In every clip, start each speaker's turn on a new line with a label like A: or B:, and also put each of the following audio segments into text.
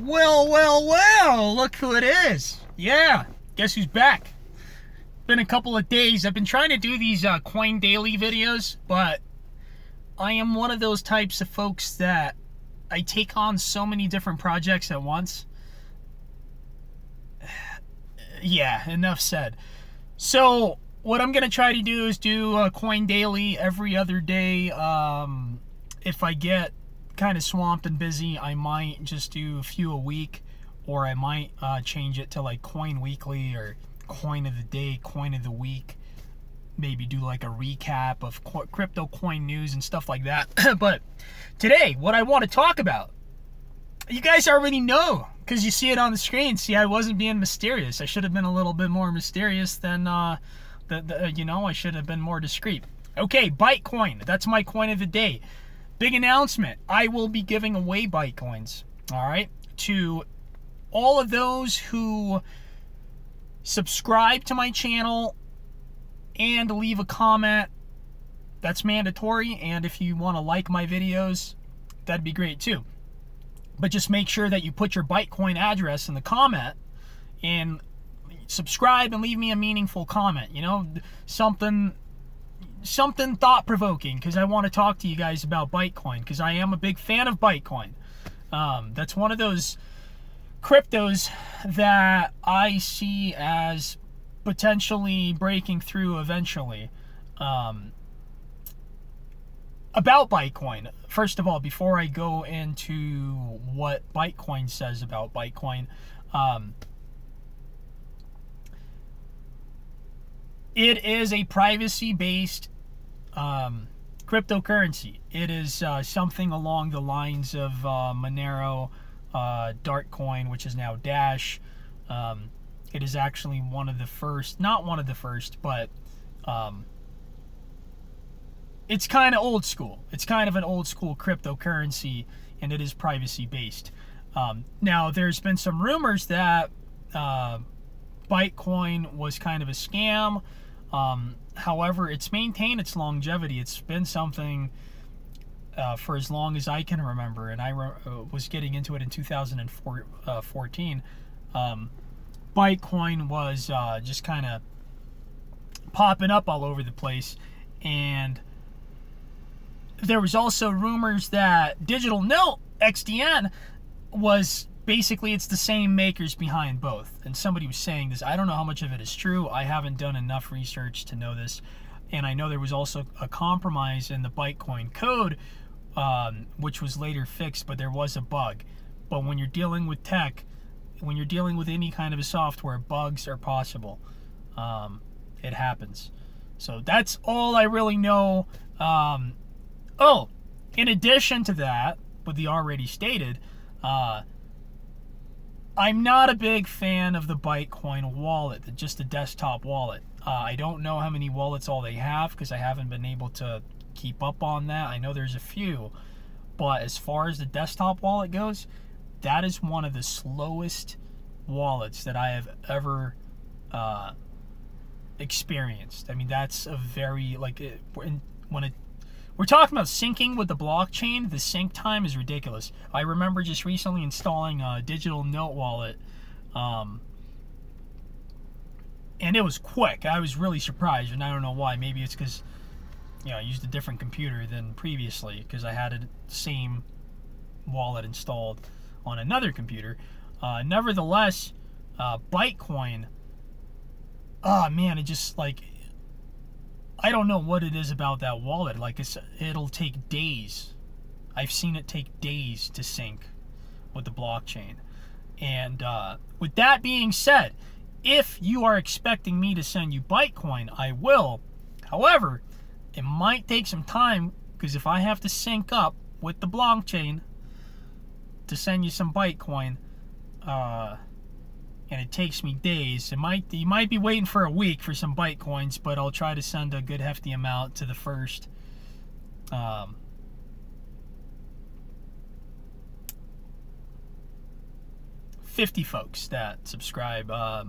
A: Well, look who it is. Yeah, guess who's back? Been a couple of days. I've been trying to do these coin daily videos, but I am one of those types of folks that I take on so many different projects at once. Yeah, enough said. So what I'm gonna try to do is do a coin daily every other day. If I get kind of swamped and busy, I might just do a few a week, or I might change it to like coin weekly or coin of the day, coin of the week. Maybe do like a recap of crypto coin news and stuff like that. But today, what I want to talk about, you guys already know because you see it on the screen. See, I wasn't being mysterious. I should have been a little bit more mysterious than you know, I should have been more discreet. Okay, ByteCoin. That's my coin of the day. Big announcement. I will be giving away ByteCoins, all right, to all of those who subscribe to my channel and leave a comment. That's mandatory. And if you want to like my videos, that'd be great too. But just make sure that you put your ByteCoin address in the comment and subscribe and leave me a meaningful comment. You know, something thought-provoking, because I want to talk to you guys about ByteCoin, because I am a big fan of ByteCoin. That's one of those cryptos that I see as potentially breaking through eventually. About ByteCoin, first of all, before I go into what ByteCoin says about ByteCoin, it is a privacy-based cryptocurrency. It is something along the lines of Monero, Darkcoin, which is now Dash. It is actually one of the first, not one of the first, but it's kind of old school. It's kind of an old school cryptocurrency, and it is privacy-based. Now, there's been some rumors that ByteCoin was kind of a scam. However, it's maintained its longevity. It's been something for as long as I can remember, and I was getting into it in 2014. ByteCoin was just kind of popping up all over the place, and there was also rumors that Digital Note XDN was basically, it's the same makers behind both. And somebody was saying this. I don't know how much of it is true. I haven't done enough research to know this. And I know there was also a compromise in the ByteCoin code, which was later fixed, but there was a bug. But when you're dealing with tech, when you're dealing with any kind of a software, bugs are possible. It happens. So that's all I really know. Oh, in addition to that, with the already stated, I'm not a big fan of the ByteCoin wallet, just the desktop wallet. I don't know how many wallets all they have, because I haven't been able to keep up on that. I know there's a few, but as far as the desktop wallet goes, that is one of the slowest wallets that I have ever experienced. I mean, that's a very, like, we're talking about syncing with the blockchain. The sync time is ridiculous. I remember just recently installing a Digital Note wallet, and it was quick. I was really surprised, and I don't know why. Maybe it's because, you know, I used a different computer than previously, because I had the same wallet installed on another computer. Nevertheless, ByteCoin, oh man, it just, like, I don't know what it is about that wallet. Like, it'll take days. I've seen it take days to sync with the blockchain. And with that being said, if you are expecting me to send you ByteCoin, I will. However, it might take some time, because if I have to sync up with the blockchain to send you some ByteCoin, and it takes me days, you might be waiting for a week for some ByteCoins, but I'll try to send a good hefty amount to the first 50 folks that subscribe. I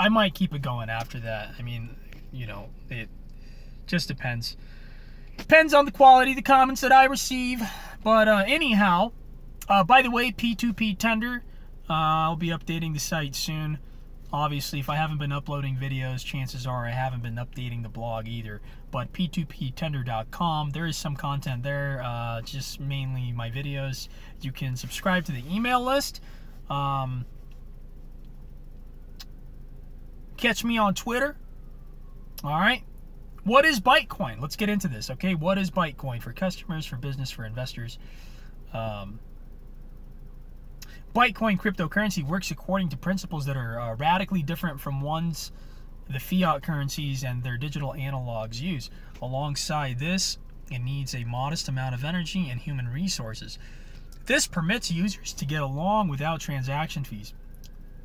A: might keep it going after that. I mean, you know, it just depends. Depends on the quality of the comments that I receive. But anyhow, By the way, P2P tender, I'll be updating the site soon. Obviously, if I haven't been uploading videos, chances are I haven't been updating the blog either. But p2ptender.com, there is some content there, just mainly my videos. You can subscribe to the email list. Catch me on Twitter. All right. What is ByteCoin? Let's get into this, okay? What is ByteCoin for customers, for business, for investors? ByteCoin cryptocurrency works according to principles that are radically different from ones the fiat currencies and their digital analogs use. Alongside this, it needs a modest amount of energy and human resources. This permits users to get along without transaction fees.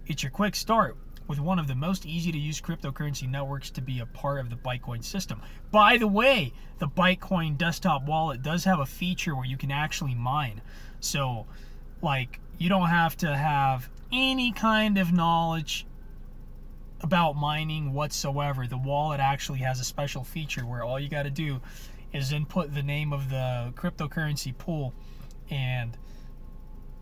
A: It's your quick start with one of the most easy to use cryptocurrency networks to be a part of the ByteCoin system. By the way, the ByteCoin desktop wallet does have a feature where you can actually mine. So, like, you don't have to have any kind of knowledge about mining whatsoever. The wallet actually has a special feature where all you got to do is input the name of the cryptocurrency pool and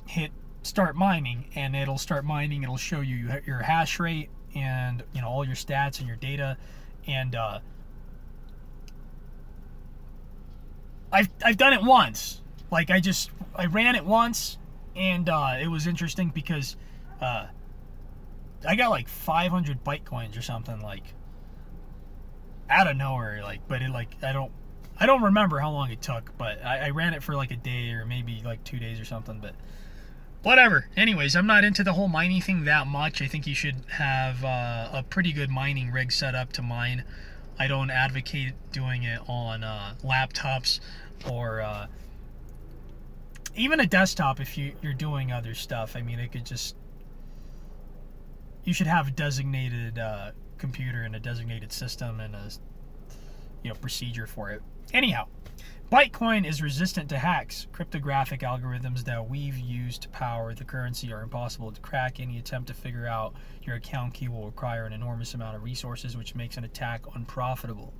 A: hit start mining, and it'll start mining. It'll show you your hash rate and, you know, all your stats and your data. And I've done it once. Like, I ran it once, and it was interesting because I got like 500 ByteCoins or something, like, out of nowhere. Like, but it, like, I don't remember how long it took, but I ran it for like a day or maybe like 2 days or something. But whatever. Anyways, I'm not into the whole mining thing that much. I think you should have a pretty good mining rig set up to mine. I don't advocate doing it on laptops or even a desktop if you're doing other stuff. I mean, it could just... You should have a designated computer and a designated system and a, you know, procedure for it. Anyhow, ByteCoin is resistant to hacks. Cryptographic algorithms that we've used to power the currency are impossible to crack. Any attempt to figure out your account key will require an enormous amount of resources, which makes an attack unprofitable.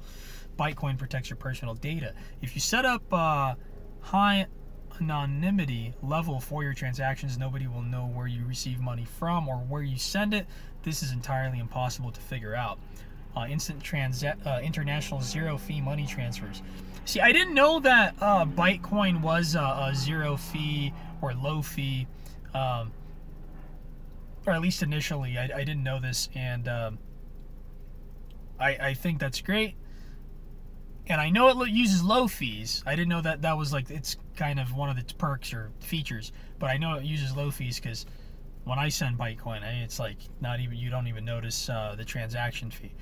A: ByteCoin protects your personal data. If you set up high anonymity level for your transactions, nobody will know where you receive money from or where you send it. This is entirely impossible to figure out. International zero fee money transfers. See, I didn't know that ByteCoin was a zero fee or low fee, or at least initially. I didn't know this, and I think that's great. And I know it uses low fees. I didn't know that was like, it's kind of one of its perks or features, but I know it uses low fees because when I send ByteCoin, it's like not even, you don't even notice the transaction fee.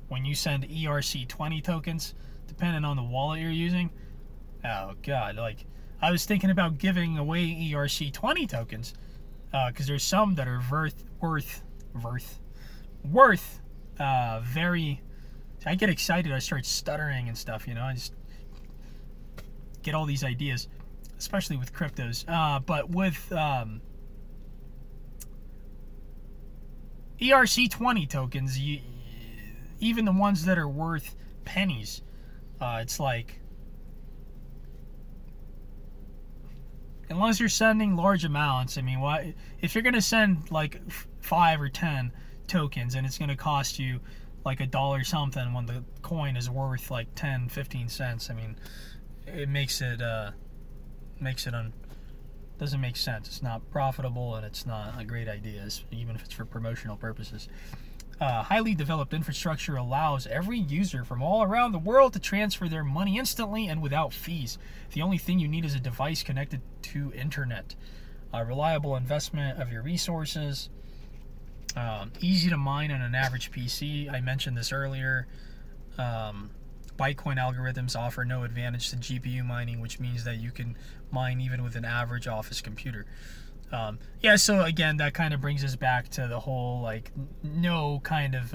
A: When you send ERC20 tokens, depending on the wallet you're using, oh god, like, I was thinking about giving away ERC20 tokens because there's some that are worth very... I get excited, I start stuttering and stuff, you know, I just get all these ideas, especially with cryptos. But with ERC20 tokens, even the ones that are worth pennies, it's like, unless you're sending large amounts, I mean, why, if you're going to send like 5 or 10 tokens and it's going to cost you like $1 something when the coin is worth like 10-15 cents, I mean, it makes it doesn't make sense. It's not profitable, and it's not a great idea, even if it's for promotional purposes. Highly developed infrastructure allows every user from all around the world to transfer their money instantly and without fees. The only thing you need is a device connected to internet. Reliable investment of your resources. Easy to mine on an average PC. I mentioned this earlier. ByteCoin algorithms offer no advantage to GPU mining, which means that you can mine even with an average office computer. Yeah, so again, that kind of brings us back to the whole, like, no kind of...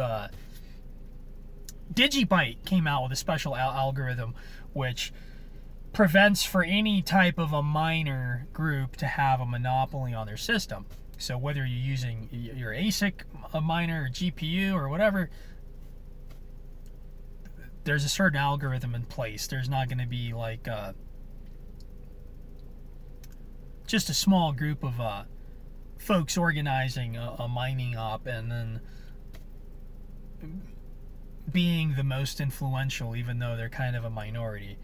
A: DigiByte came out with a special algorithm which prevents for any type of a miner group to have a monopoly on their system. So whether you're using your ASIC miner or GPU or whatever, there's a certain algorithm in place. There's not going to be like just a small group of folks organizing a mining op, and then being the most influential, even though they're kind of a minority.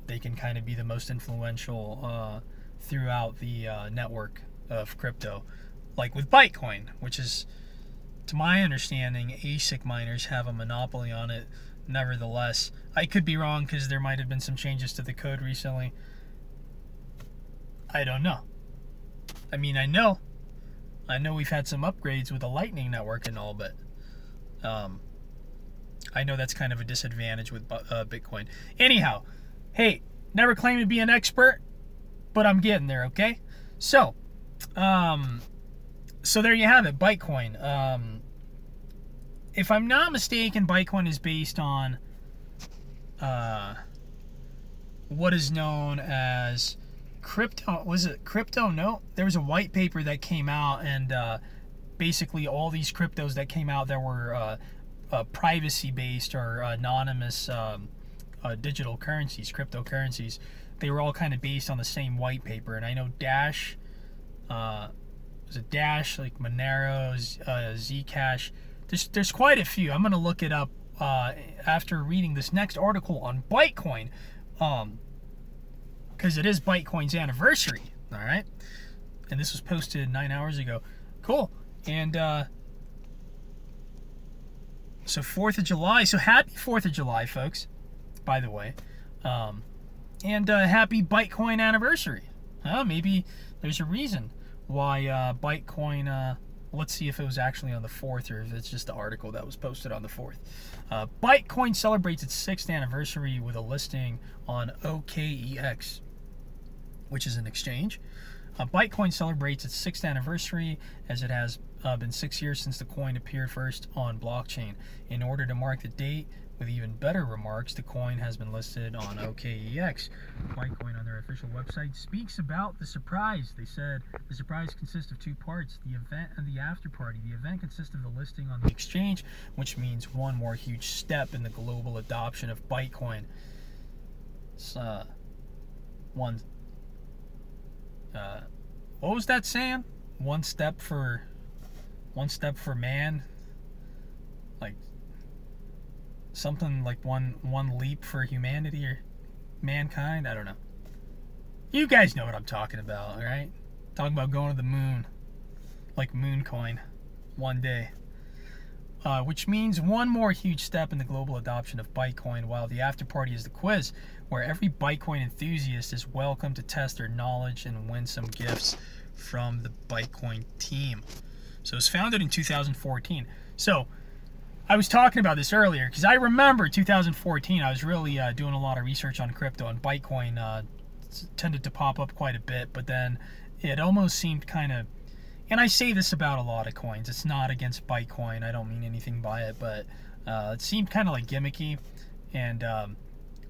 A: They can kind of be the most influential throughout the network of crypto, like with ByteCoin, which is, to my understanding, ASIC miners have a monopoly on it. Nevertheless, I could be wrong because there might have been some changes to the code recently. I don't know. I mean, I know we've had some upgrades with the Lightning Network and all, but I know that's kind of a disadvantage with Bitcoin. Anyhow, hey, never claim to be an expert, but I'm getting there, okay? So there you have it, ByteCoin. If I'm not mistaken, ByteCoin is based on what is known as CryptoNote? There was a white paper that came out, and basically all these cryptos that came out that were privacy-based or anonymous digital currencies, cryptocurrencies, they were all kind of based on the same white paper. And I know Dash, was it Dash, like Monero, Zcash, there's quite a few. I'm going to look it up after reading this next article on ByteCoin, because it is ByteCoin's anniversary, all right? And this was posted 9 hours ago. Cool. And so 4th of July. So happy 4th of July, folks, by the way. And happy ByteCoin anniversary. Maybe there's a reason why ByteCoin... let's see if it was actually on the 4th or if it's just the article that was posted on the 4th. ByteCoin celebrates its 6th anniversary with a listing on OKEX, which is an exchange. ByteCoin celebrates its 6th anniversary, as it has been 6 years since the coin appeared first on blockchain. In order to mark the date with even better remarks, the coin has been listed on OKEX. ByteCoin, on their official website, speaks about the surprise. They said the surprise consists of two parts, the event and the after party. The event consists of the listing on the exchange, which means one more huge step in the global adoption of ByteCoin. It's what was that saying? One step for man, like something like one leap for humanity or mankind. I don't know. You guys know what I'm talking about, right? Talking about going to the moon, like Mooncoin, one day. Which means one more huge step in the global adoption of ByteCoin, while the after party is the quiz, where every ByteCoin enthusiast is welcome to test their knowledge and win some gifts from the ByteCoin team. So it was founded in 2014. So I was talking about this earlier because I remember 2014. I was really doing a lot of research on crypto, and ByteCoin tended to pop up quite a bit, but then it almost seemed kind of, and I say this about a lot of coins, it's not against ByteCoin, I don't mean anything by it, but it seemed kind of like gimmicky, and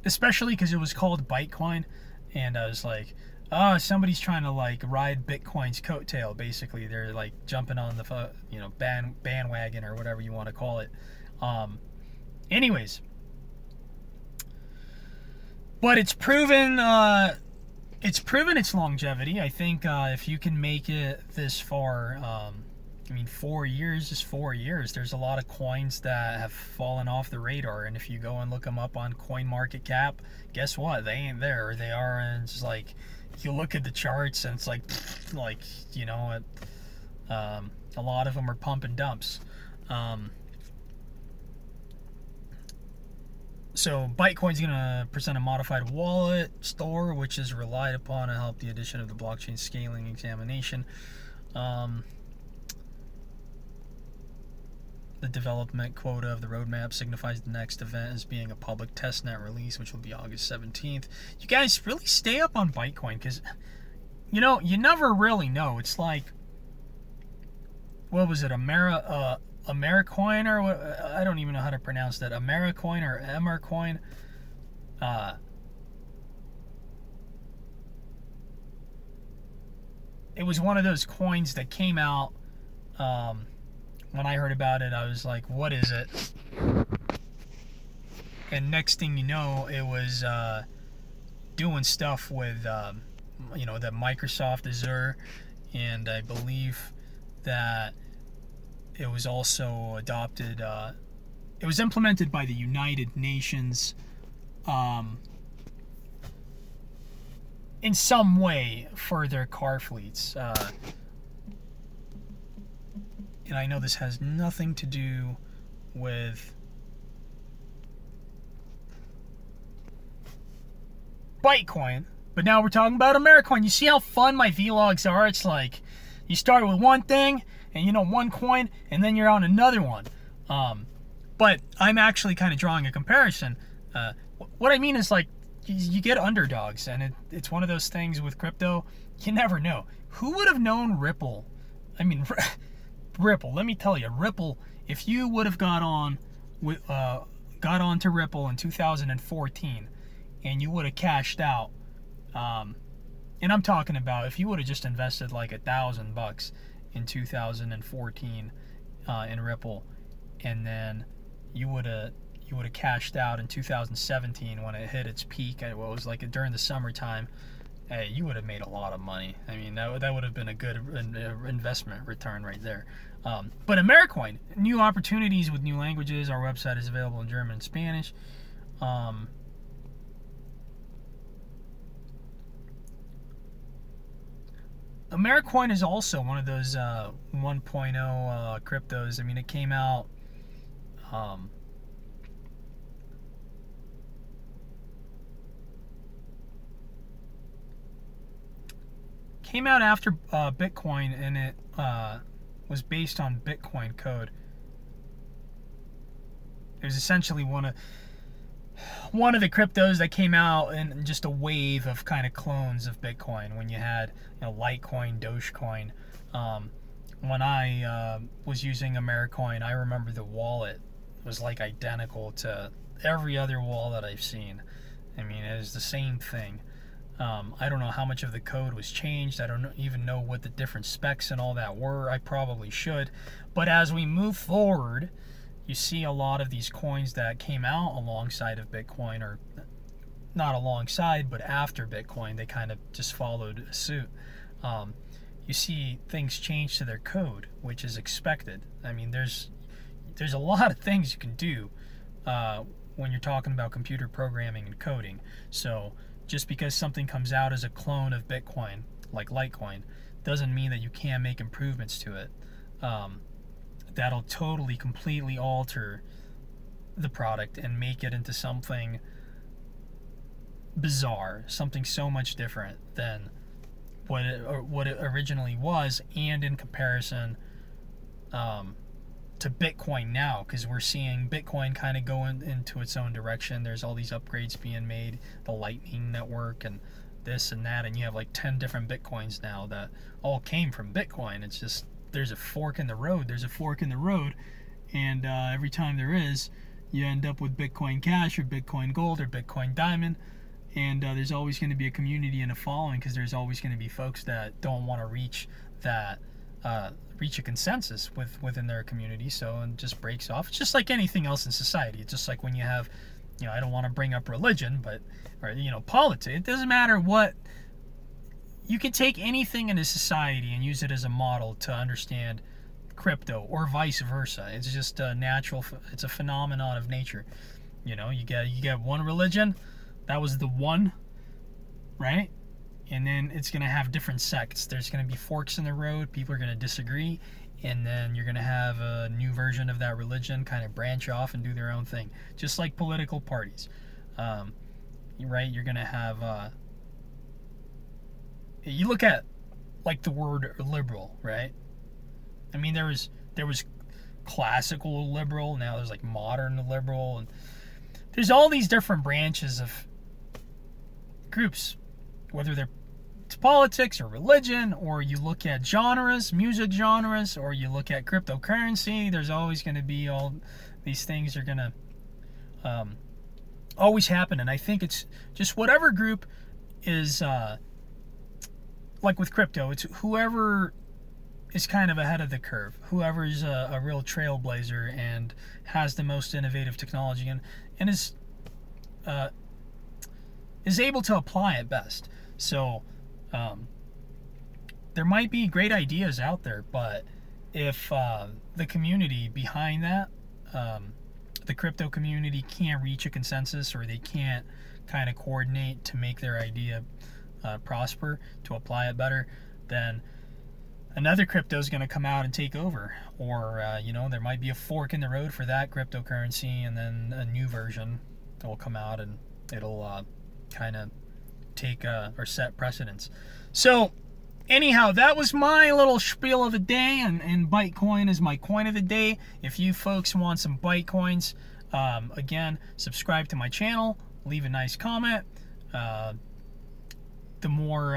A: especially because it was called ByteCoin, and I was like, oh, somebody's trying to like ride Bitcoin's coattail. Basically, they're like jumping on the bandwagon or whatever you want to call it. Anyways, but it's proven its longevity. I think if you can make it this far, I mean, 4 years is 4 years. There's a lot of coins that have fallen off the radar, and if you go and look them up on CoinMarketCap, guess what? They ain't there, or they are, and it's like, you look at the charts and it's like you know, a lot of them are pump and dumps. So ByteCoin's going to present a modified wallet store, which is relied upon to help the addition of the blockchain scaling examination. The development quota of the roadmap signifies the next event as being a public testnet release, which will be August 17th. You guys really stay up on ByteCoin, because, you know, you never really know. It's like, what was it, Americoin, or what? I don't even know how to pronounce that. Americoin or Emercoin. It was one of those coins that came out. When I heard about it, I was like, what is it? And next thing you know, it was doing stuff with you know, that Microsoft Azure, and I believe that it was also adopted. It was implemented by the United Nations in some way for their car fleets. And I know this has nothing to do with ByteCoin, but now we're talking about Americoin. You see how fun my vlogs are? It's like you start with one thing, and you know, one coin, and then you're on another one. But I'm actually kind of drawing a comparison. What I mean is, like, you get underdogs, and it's one of those things with crypto, you never know. Who would have known Ripple? I mean, Ripple, let me tell you, Ripple, if you would have got on to Ripple in 2014, and you would have cashed out, and I'm talking about if you would have just invested like $1,000 in 2014 in Ripple, and then you would have cashed out in 2017 when it hit its peak. It was like during the summertime. Hey, you would have made a lot of money. I mean, that would have been a good investment return right there. But Americoin, new opportunities with new languages. Our website is available in German and Spanish. Americoin is also one of those 1.0 cryptos. I mean, it came out after Bitcoin, and it was based on Bitcoin code. It was essentially one of the cryptos that came out in just a wave of kind of clones of Bitcoin. When you had, you know, Litecoin, Dogecoin. When I was using Americoin, I remember the wallet was like identical to every other wallet I've seen. I mean, it is the same thing. I don't know how much of the code was changed. I don't even know what the different specs and all that were. I probably should. But as we move forward, you see a lot of these coins that came out alongside of Bitcoin, or not alongside, but after Bitcoin, they kind of just followed suit. You see things change to their code, which is expected. I mean, there's a lot of things you can do when you're talking about computer programming and coding. So just because something comes out as a clone of Bitcoin, like Litecoin, doesn't mean that you can't make improvements to it. That'll totally, completely alter the product and make it into something bizarre, something so much different than what it originally was, and in comparison to Bitcoin now, because we're seeing Bitcoin kind of going into its own direction. There's all these upgrades being made, the Lightning Network and this and that, and you have like 10 different Bitcoins now that all came from Bitcoin. It's just, there's a fork in the road. There's a fork in the road, and every time there is, you end up with Bitcoin Cash or Bitcoin Gold or Bitcoin Diamond, and there's always going to be a community and a following, because there's always going to be folks that don't want to reach that reach a consensus within their community, so it just breaks off. It's just like anything else in society. It's just like when you have, you know, I don't want to bring up religion, but, or, you know, politics. It doesn't matter what. You can take anything in a society and use it as a model to understand crypto, or vice versa. It's just a natural, it's a phenomenon of nature. You know, you get one religion, that was the one, right? And then it's going to have different sects. There's going to be forks in the road. People are going to disagree. And then you're going to have a new version of that religion kind of branch off and do their own thing. Just like political parties. Right? You're going to have... you look at, like, the word liberal, right? I mean, there was classical liberal. Now there's, like, modern liberal. And there's all these different branches of groups, whether they're politics or religion, or you look at genres, music genres, or you look at cryptocurrency. There's always going to be all these things are going to always happen. And I think it's just whatever group is, like with crypto, it's whoever is kind of ahead of the curve, whoever's a real trailblazer and has the most innovative technology and is able to apply it best. So There might be great ideas out there, but if the community behind that, the crypto community, can't reach a consensus, or they can't kind of coordinate to make their idea prosper, to apply it better, then another crypto is going to come out and take over. Or there might be a fork in the road for that cryptocurrency, and then a new version will come out and it'll kind of take or set precedence. So anyhow, that was my little spiel of the day, and ByteCoin is my coin of the day. If you folks want some ByteCoins, again, subscribe to my channel, leave a nice comment. The more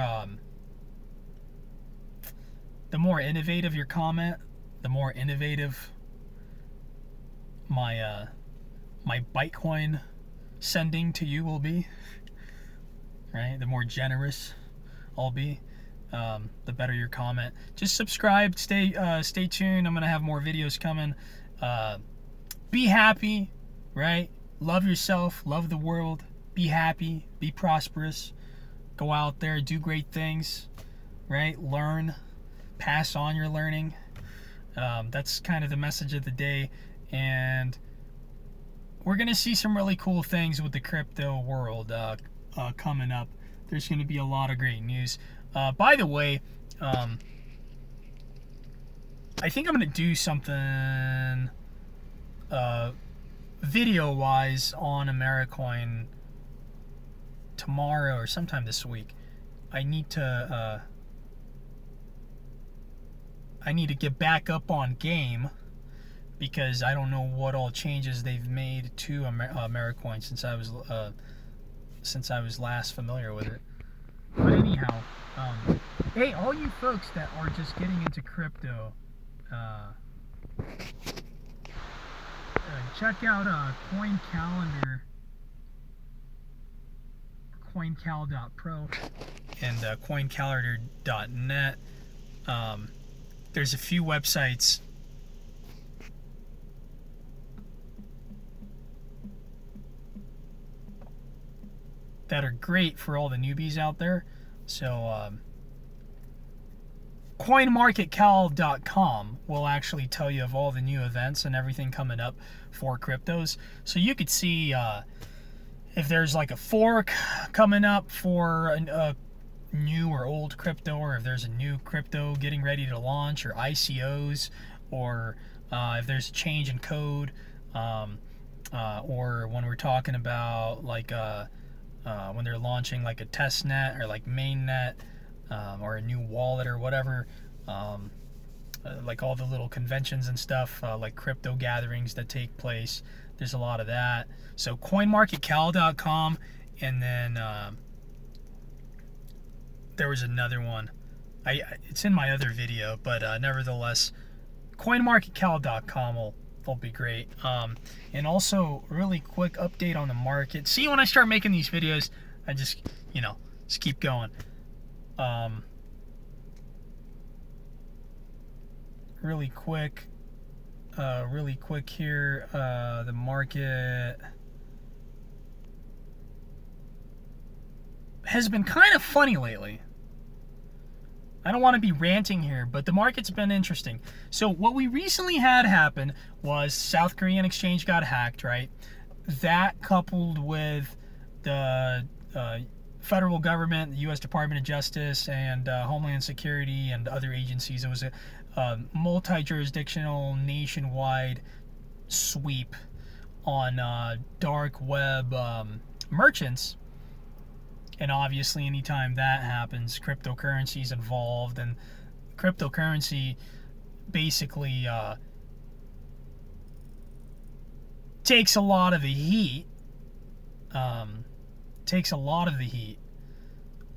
A: innovative your comment, the more innovative my ByteCoin sending to you will be. Right? The more generous I'll be, the better your comment. Just subscribe. Stay tuned. I'm gonna have more videos coming. Be happy, right? Love yourself. Love the world. Be happy. Be prosperous. Go out there. Do great things. Right? Learn. Pass on your learning. That's kind of the message of the day. And we're gonna see some really cool things with the crypto world coming up. There's going to be a lot of great news. By the way, I think I'm going to do something video-wise on AmeriCoin tomorrow or sometime this week. I need to get back up on game, because I don't know what all changes they've made to AmeriCoin since I was last familiar with it. But anyhow, hey, all you folks that are just getting into crypto, check out Coin Calendar, coincal.pro, and coincalendar.net. There's a few websites that are great for all the newbies out there. So coinmarketcal.com will actually tell you of all the new events and everything coming up for cryptos. So you could see if there's like a fork coming up for a new or old crypto, or if there's a new crypto getting ready to launch, or ICOs, or if there's a change in code, or when we're talking about like when they're launching like a test net, or like mainnet, or a new wallet or whatever, like all the little conventions and stuff, like crypto gatherings that take place. There's a lot of that. So coinmarketcal.com, and then there was another one. It's in my other video, but nevertheless, coinmarketcal.com will be great. And also, really quick update on the market. See, when I start making these videos, I just keep going. Really quick here, the market has been kind of funny lately. I don't want to be ranting here, but the market's been interesting. So what we recently had happen was South Korean exchange got hacked, right? That, coupled with the federal government, the U.S. Department of Justice, and Homeland Security, and other agencies. It was a multi-jurisdictional, nationwide sweep on dark web merchants. And obviously, anytime that happens, cryptocurrency is involved, and cryptocurrency basically takes a lot of the heat.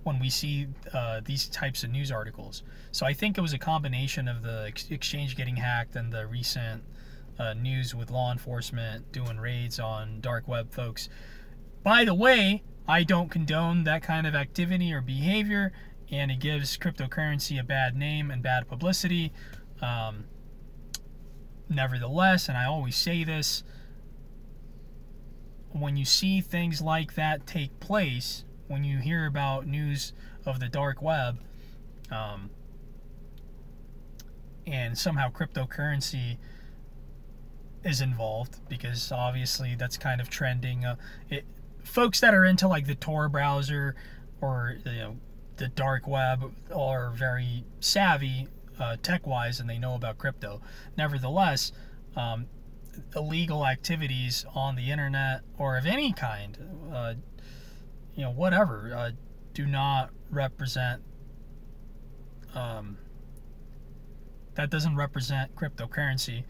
A: When we see these types of news articles. So I think it was a combination of the exchange getting hacked and the recent news with law enforcement doing raids on dark web folks. By the way, I don't condone that kind of activity or behavior, and it gives cryptocurrency a bad name and bad publicity. Nevertheless, and I always say this, when you see things like that take place, when you hear about news of the dark web, and somehow cryptocurrency is involved, because obviously that's kind of trending. Folks that are into like the Tor browser or the dark web are very savvy tech-wise, and they know about crypto. Nevertheless, illegal activities on the internet or of any kind, whatever, do not represent. That doesn't represent cryptocurrency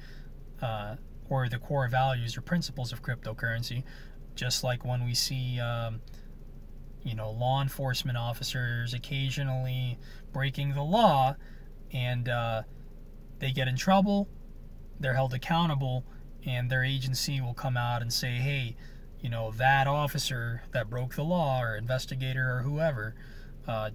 A: or the core values or principles of cryptocurrency. Just like when we see, law enforcement officers occasionally breaking the law, and they get in trouble, they're held accountable, and their agency will come out and say, hey, that officer that broke the law, or investigator, or whoever,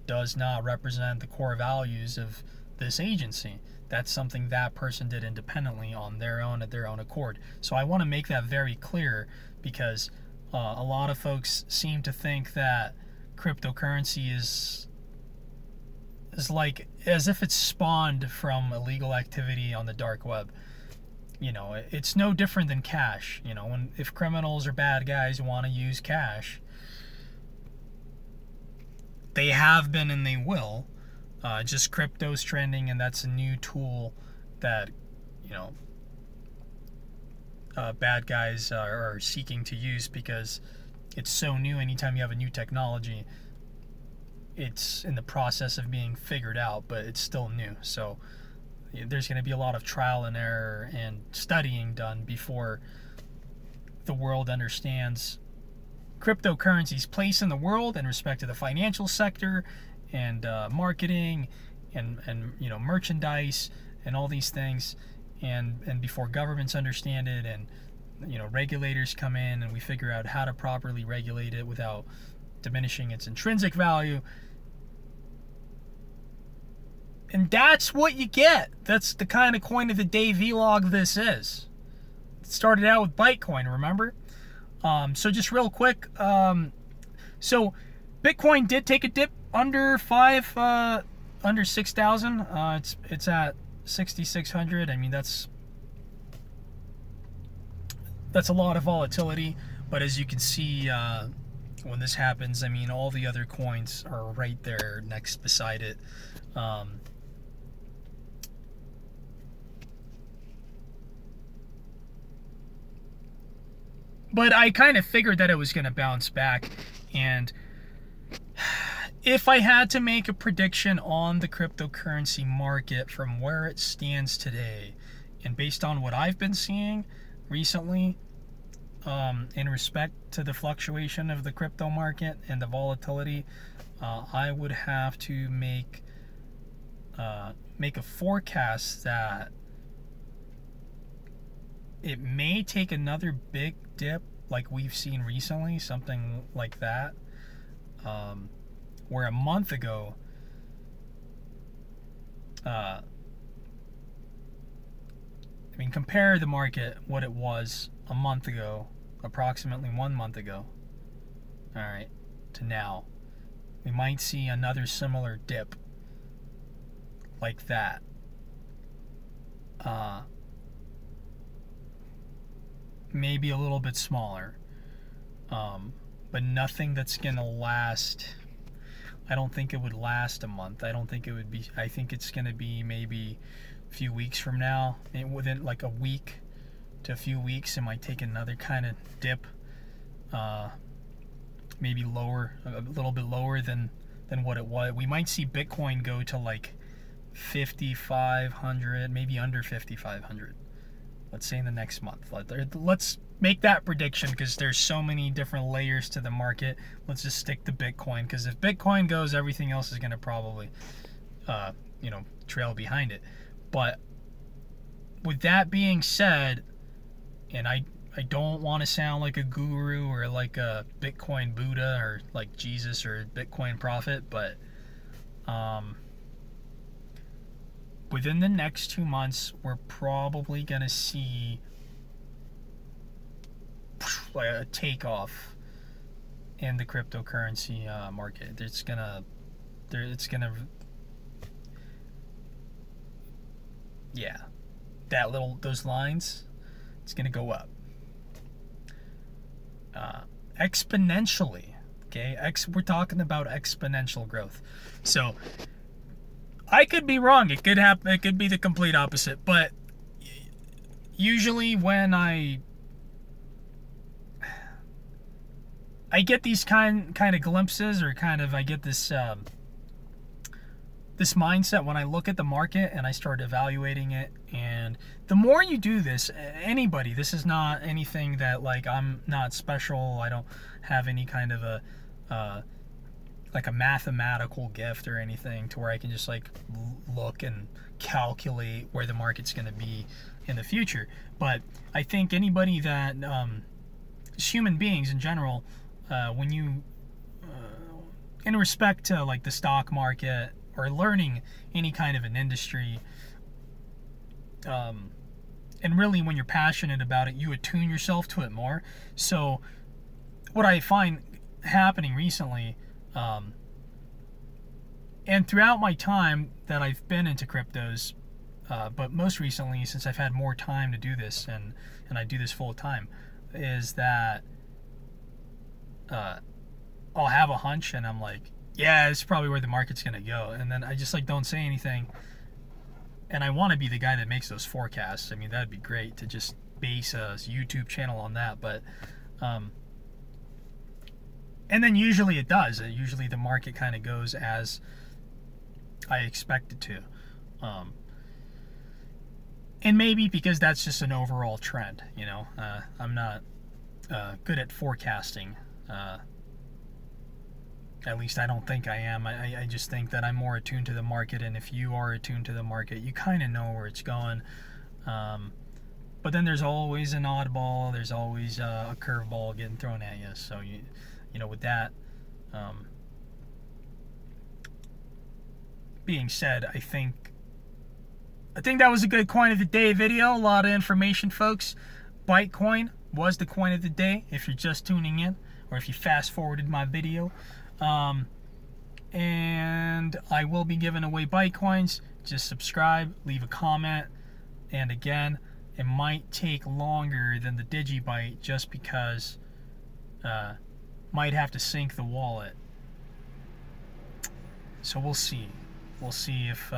A: does not represent the core values of this agency. That's something that person did independently on their own, at their own accord. So I want to make that very clear, because a lot of folks seem to think that cryptocurrency is like as if it's spawned from illegal activity on the dark web. It's no different than cash. If criminals or bad guys want to use cash, they have been and they will. Just crypto's trending, and that's a new tool that bad guys are seeking to use, because it's so new. Anytime you have a new technology, it's in the process of being figured out, but it's still new. So there's going to be a lot of trial and error and studying done before the world understands cryptocurrency's place in the world in respect to the financial sector and marketing and merchandise and all these things, and before governments understand it, and regulators come in, and we figure out how to properly regulate it without diminishing its intrinsic value. And that's what you get. That's the kind of coin of the day vlog this is. It started out with ByteCoin, remember? So just real quick, so Bitcoin did take a dip under 6,000. It's at 6,600. I mean, that's a lot of volatility. But as you can see, when this happens, I mean, all the other coins are right there next beside it. But I kind of figured that it was going to bounce back. And if I had to make a prediction on the cryptocurrency market from where it stands today, and based on what I've been seeing recently, in respect to the fluctuation of the crypto market and the volatility, I would have to make a forecast that it may take another big dip like we've seen recently, something like that, where a month ago, I mean, compare the market, what it was a month ago, approximately 1 month ago, all right, to now. We might see another similar dip like that. Maybe a little bit smaller, but nothing that's gonna last. I don't think it would last a month. I don't think it would be. I think it's gonna be maybe a few weeks from now. And within like a week to a few weeks, it might take another kind of dip. Maybe lower, a little bit lower than what it was. We might see Bitcoin go to like 5,500, maybe under 5,500. Let's say in the next month. Let's make that prediction, because there's so many different layers to the market. Let's just stick to Bitcoin, because if Bitcoin goes, everything else is going to probably, trail behind it. But with that being said, and I don't want to sound like a guru or like a Bitcoin Buddha or like Jesus or Bitcoin prophet, but within the next 2 months, we're probably going to see like a takeoff in the cryptocurrency market. There's It's gonna, yeah, those lines, it's gonna go up exponentially. Okay, we're talking about exponential growth. So I could be wrong. It could happen. It could be the complete opposite. But usually when I get these kind of glimpses, or I get this this mindset when I look at the market and I start evaluating it. And the more you do this, anybody, this is not anything that, like, I'm not special. I don't have any kind of a like a mathematical gift or anything to where I can just like look and calculate where the market's going to be in the future. But I think anybody that human beings in general, when you in respect to like the stock market or learning any kind of an industry, and really when you're passionate about it, you attune yourself to it more. So what I find happening recently, and throughout my time that I've been into cryptos, but most recently since I've had more time to do this, and I do this full time, is that I'll have a hunch and I'm like, yeah, it's probably where the market's gonna go, and then I just like don't say anything. And I want to be the guy that makes those forecasts. I mean, that'd be great to just base a YouTube channel on that. But and then usually it does. Usually the market kind of goes as I expect it to. And maybe because that's just an overall trend, you know. I'm not good at forecasting. At least I don't think I am. I just think that I'm more attuned to the market, and if you are attuned to the market, you kind of know where it's going. But then there's always an oddball. There's always a curveball getting thrown at you. So you know, with that being said, I think that was a good coin of the day video. A lot of information, folks. ByteCoin was the coin of the day if you're just tuning in, or if you fast forwarded my video. And I will be giving away ByteCoins. Just subscribe, leave a comment, and again, it might take longer than the DigiByte just because might have to sync the wallet. So we'll see. We'll see if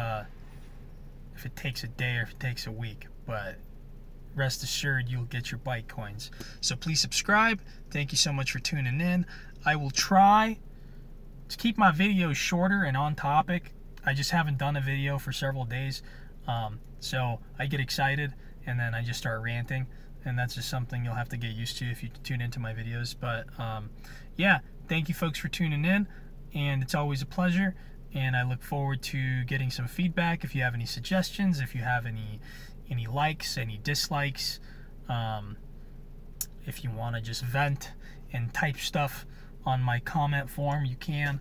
A: it takes a day or if it takes a week. But rest assured, you'll get your ByteCoins. So please subscribe. Thank you so much for tuning in. I will try to keep my videos shorter and on topic. I just haven't done a video for several days. So I get excited and then I just start ranting, and that's just something you'll have to get used to if you tune into my videos. But yeah, thank you folks for tuning in, and it's always a pleasure, and I look forward to getting some feedback. If you have any suggestions, if you have any likes, any dislikes, if you want to just vent and type stuff on my comment form, you can.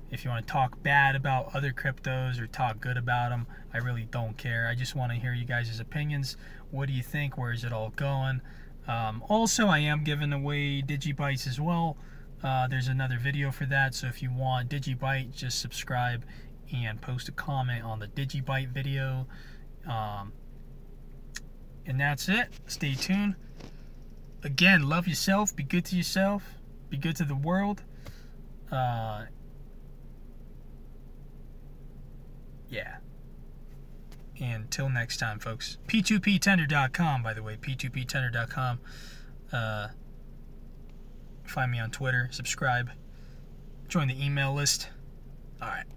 A: If you want to talk bad about other cryptos or talk good about them, I really don't care. I just want to hear you guys' opinions. What do you think? Where is it all going? Also, I am giving away DigiBytes as well. There's another video for that, so if you want DigiByte, just subscribe and post a comment on the DigiByte video. And that's it. Stay tuned. Again, love yourself, be good to yourself, be good to the world. Yeah. And until next time, folks. P2PTender.com, by the way. P2PTender.com. Find me on Twitter. Subscribe. Join the email list. All right.